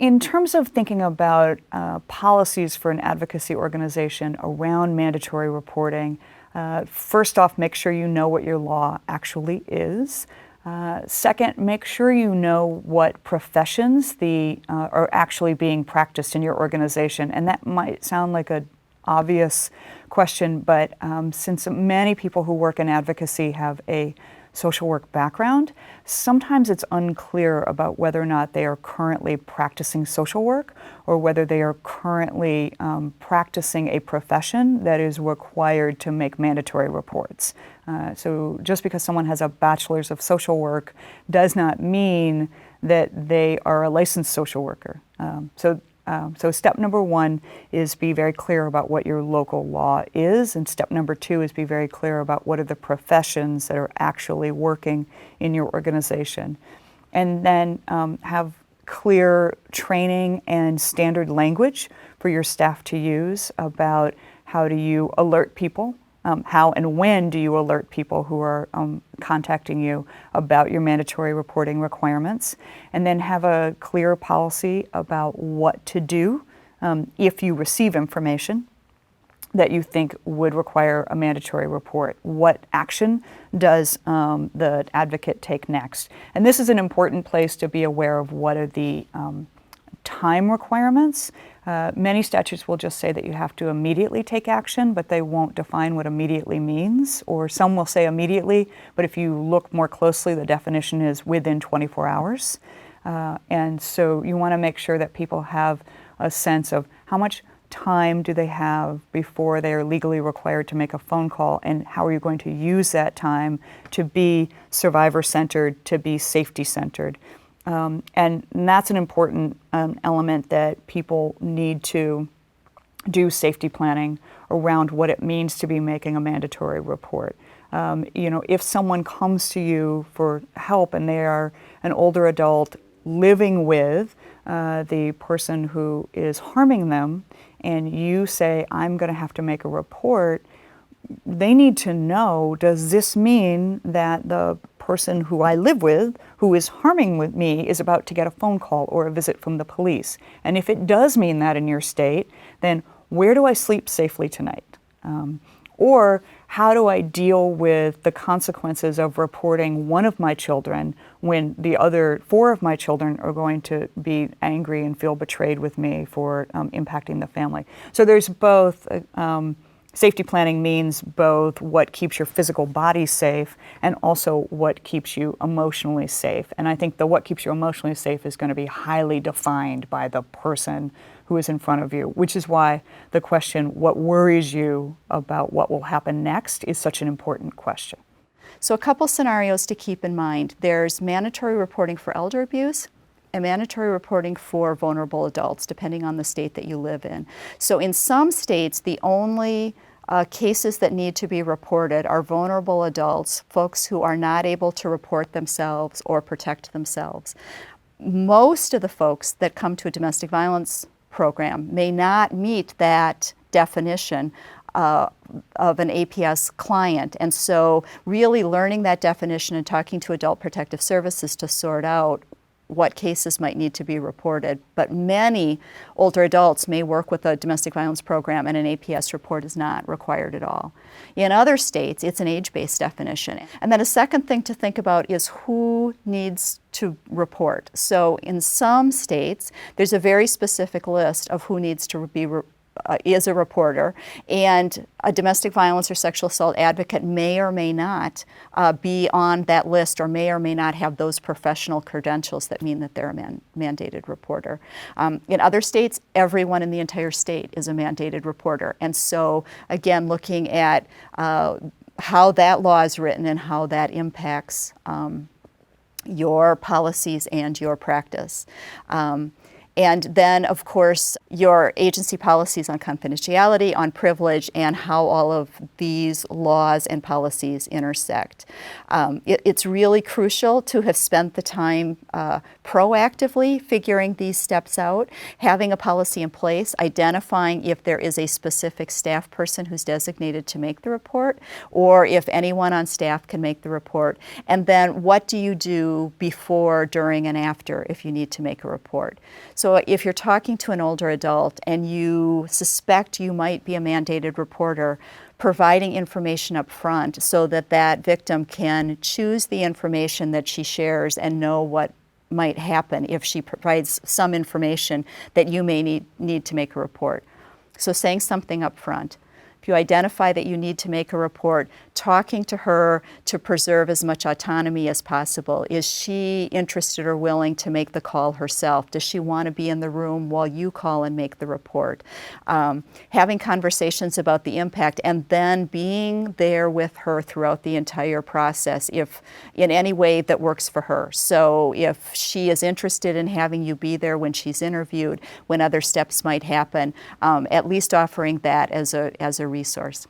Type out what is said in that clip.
In terms of thinking about policies for an advocacy organization around mandatory reporting, first off, make sure you know what your law actually is. Second, make sure you know what professions are actually being practiced in your organization. And that might sound like an obvious question, but since many people who work in advocacy have a social work background, sometimes it's unclear about whether or not they are currently practicing social work or whether they are currently practicing a profession that is required to make mandatory reports. So just because someone has a bachelor's of social work does not mean that they are a licensed social worker. So step number one is be very clear about what your local law is, and step number two is be very clear about what are the professions that are actually working in your organization. And then have clear training and standard language for your staff to use about how do you alert people, how and when do you alert people who are contacting you about your mandatory reporting requirements, and then have a clear policy about what to do if you receive information that you think would require a mandatory report. What action does the advocate take next? And this is an important place to be aware of what are the time requirements. Many statutes will just say that you have to immediately take action, but they won't define what immediately means. Or some will say immediately, but if you look more closely, the definition is within 24 hours. And so you want to make sure that people have a sense of how much time do they have before they are legally required to make a phone call, and how are you going to use that time to be survivor-centered, to be safety-centered. And that's an important element that people need to do safety planning around what it means to be making a mandatory report. If someone comes to you for help and they are an older adult living with the person who is harming them, and you say, I'm going to have to make a report, they need to know, does this mean that the person who I live with, who is harming with me, is about to get a phone call or a visit from the police? And if it does mean that in your state, then where do I sleep safely tonight? Or how do I deal with the consequences of reporting one of my children when the other 4 of my children are going to be angry and feel betrayed with me for impacting the family? So there's both safety planning means both what keeps your physical body safe and also what keeps you emotionally safe. And I think the what keeps you emotionally safe is going to be highly defined by the person who is in front of you, which is why the question, what worries you about what will happen next, is such an important question. So a couple scenarios to keep in mind. There's mandatory reporting for elder abuse and mandatory reporting for vulnerable adults, depending on the state that you live in. So in some states, the only cases that need to be reported are vulnerable adults, folks who are not able to report themselves or protect themselves. Most of the folks that come to a domestic violence program may not meet that definition of an APS client. And so really learning that definition and talking to Adult Protective Services to sort out what cases might need to be reported. But many older adults may work with a domestic violence program and an APS report is not required at all. In other states, it's an age-based definition. And then a second thing to think about is who needs to report. So in some states, there's a very specific list of who needs to be is a reporter, and a domestic violence or sexual assault advocate may or may not be on that list, or may not have those professional credentials that mean that they're a mandated reporter. In other states, everyone in the entire state is a mandated reporter. And so again, looking at how that law is written and how that impacts your policies and your practice. And then, of course, your agency policies on confidentiality, on privilege, and how all of these laws and policies intersect. It's really crucial to have spent the time proactively figuring these steps out, having a policy in place, identifying if there is a specific staff person who's designated to make the report, or if anyone on staff can make the report. And then what do you do before, during, and after if you need to make a report? So if you're talking to an older adult and you suspect you might be a mandated reporter, providing information up front so that that victim can choose the information that she shares and know what might happen if she provides some information that you may need to make a report. So saying something up front. If you identify that you need to make a report, talking to her to preserve as much autonomy as possible. Is she interested or willing to make the call herself? Does she want to be in the room while you call and make the report? Having conversations about the impact and then being there with her throughout the entire process if in any way that works for her. So if she is interested in having you be there when she's interviewed, when other steps might happen, at least offering that as a resource.